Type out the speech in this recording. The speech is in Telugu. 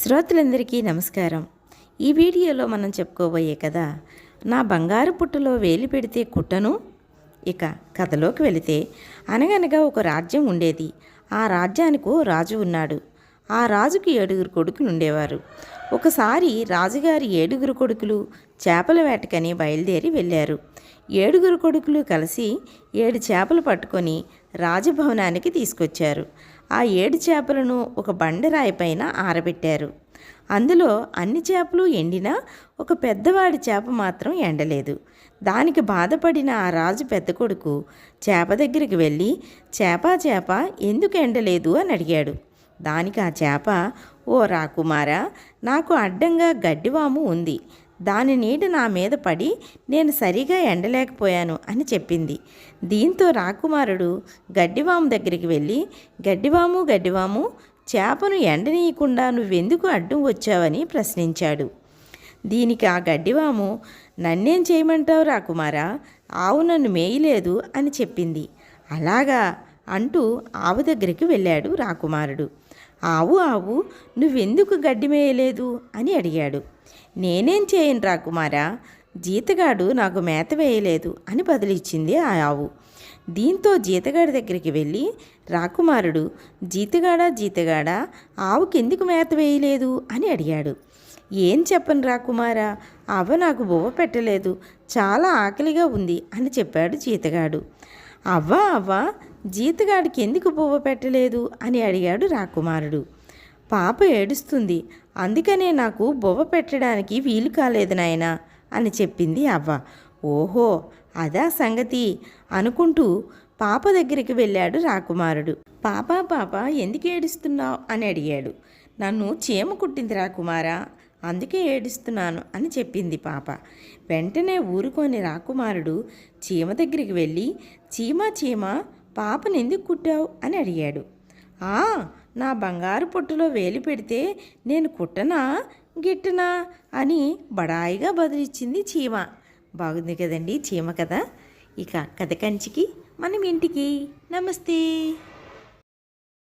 శ్రోతలందరికీ నమస్కారం. ఈ వీడియోలో మనం చెప్పుకోబోయే కథ నా బంగారు పుట్టలో వేలు పెడితే కుట్టను. ఇక కథలోకి వెళితే, అనగనగా ఒక రాజ్యం ఉండేది. ఆ రాజ్యానికి రాజు ఉన్నాడు. ఆ రాజుకి 7 కొడుకులు ఉండేవారు. ఒకసారి రాజుగారి 7 కొడుకులు చేపల వేటకని బయలుదేరి వెళ్ళారు. 7 కొడుకులు కలిసి 7 చేపలు పట్టుకొని రాజభవనానికి తీసుకొచ్చారు. ఆ 7 చేపలను ఒక బండరాయి పైన ఆరబెట్టారు. అందులో అన్ని చేపలు ఎండినా ఒక పెద్దవాడి చేప మాత్రం ఎండలేదు. దానికి బాధపడిన ఆ రాజు పెద్ద కొడుకు చేప దగ్గరికి వెళ్ళి, చేప ఎందుకు ఎండలేదు అని అడిగాడు. దానికి ఆ చేప, ఓ రాకుమారా, నాకు అడ్డంగా గడ్డివాము ఉంది. దాని నీడ నా మీద పడి నేను సరిగా ఎండలేకపోయాను అని చెప్పింది. దీంతో రాకుమారుడు గడ్డివాము దగ్గరికి వెళ్ళి, గడ్డివాము చేపను ఎండనీయకుండా నువ్వెందుకు అడ్డం వచ్చావని ప్రశ్నించాడు. దీనికి ఆ గడ్డివాము, నన్నేం చేయమంటావు రాకుమారా, ఆవు నన్ను మేయలేదు అని చెప్పింది. అలాగా అంటూ ఆవు దగ్గరికి వెళ్ళాడు రాకుమారుడు. ఆవు నువ్వెందుకు గడ్డి మేయలేదు అని అడిగాడు. నేనేం చేయను రాకుమారా, జీతగాడు నాకు మేత వేయలేదు అని బదిలిచ్చింది ఆ ఆవు. దీంతో జీతగాడి దగ్గరికి వెళ్ళి, రాకుమారుడు, జీతగాడా ఆవుకెందుకు మేత వేయలేదు అని అడిగాడు. ఏం చెప్పను రాకుమారా, అవ్వ నాకు బువ్వ పెట్టలేదు, చాలా ఆకలిగా ఉంది అని చెప్పాడు జీతగాడు. అవ్వ జీతగాడికి ఎందుకు బువ్వ పెట్టలేదు అని అడిగాడు రాకుమారుడు. పాప ఏడుస్తుంది, అందుకనే నాకు బువ్వ పెట్టడానికి వీలు కాలేదు నాయనా అని చెప్పింది అవ్వ. ఓహో, అదా సంగతి అనుకుంటూ పాప దగ్గరికి వెళ్ళాడు రాకుమారుడు. పాప ఎందుకు ఏడుస్తున్నావు అని అడిగాడు. నన్ను చీమ కుట్టింది రాకుమారా, అందుకే ఏడుస్తున్నాను అని చెప్పింది పాప. వెంటనే ఊరుకొని రాకుమారుడు చీమ దగ్గరికి వెళ్ళి, చీమ పాపను ఎందుకు కుట్టావు అని అడిగాడు. నా బంగారు పొట్టులో వేలు పెడితే నేను కుట్టనా గిట్టనా అని బడాయిగా బదులిచ్చింది చీమ. బాగుంది కదండి చీమ కథ. ఇక కథ కంచికి మనం ఇంటికి. నమస్తే.